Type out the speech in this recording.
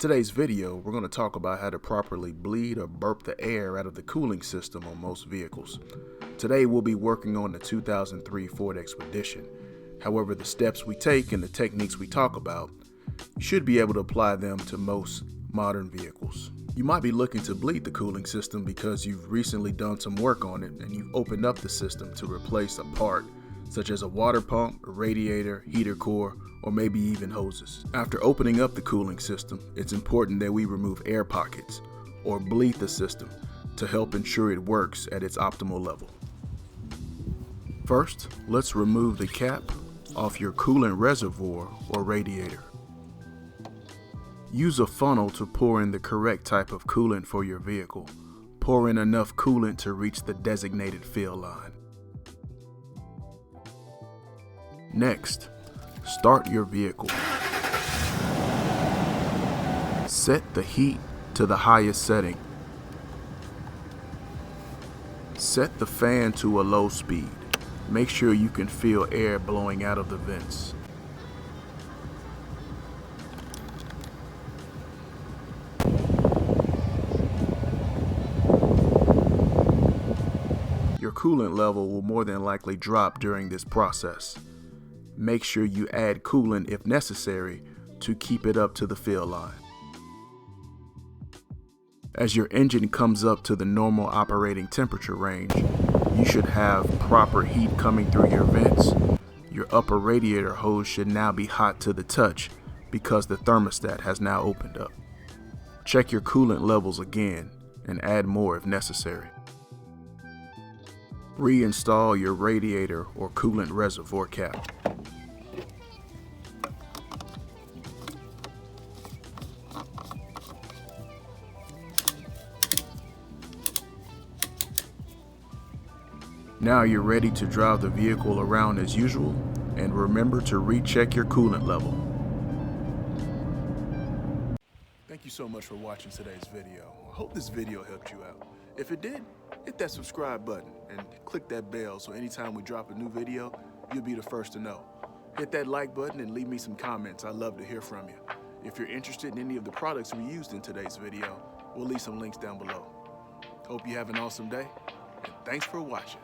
today's video, we're going to talk about how to properly bleed or burp the air out of the cooling system on most vehicles. Today we'll be working on the 2003 Ford Expedition. However, the steps we take and the techniques we talk about, you should be able to apply them to most modern vehicles. You might be looking to bleed the cooling system because you've recently done some work on it and you've opened up the system to replace a part such as a water pump, a radiator, heater core, or maybe even hoses. After opening up the cooling system, it's important that we remove air pockets or bleed the system to help ensure it works at its optimal level. First, let's remove the cap off your coolant reservoir or radiator. Use a funnel to pour in the correct type of coolant for your vehicle. Pour in enough coolant to reach the designated fill line. Next, start your vehicle. Set the heat to the highest setting. Set the fan to a low speed. Make sure you can feel air blowing out of the vents. Your coolant level will more than likely drop during this process. Make sure you add coolant if necessary to keep it up to the fill line. As your engine comes up to the normal operating temperature range, you should have proper heat coming through your vents. Your upper radiator hose should now be hot to the touch because the thermostat has now opened up. Check your coolant levels again and add more if necessary. Reinstall your radiator or coolant reservoir cap. Now you're ready to drive the vehicle around as usual, and remember to recheck your coolant level. Thank you so much for watching today's video. I hope this video helped you out. If it did, hit that subscribe button and click that bell so anytime we drop a new video, you'll be the first to know. Hit that like button and leave me some comments. I'd love to hear from you. If you're interested in any of the products we used in today's video, we'll leave some links down below. Hope you have an awesome day, and thanks for watching.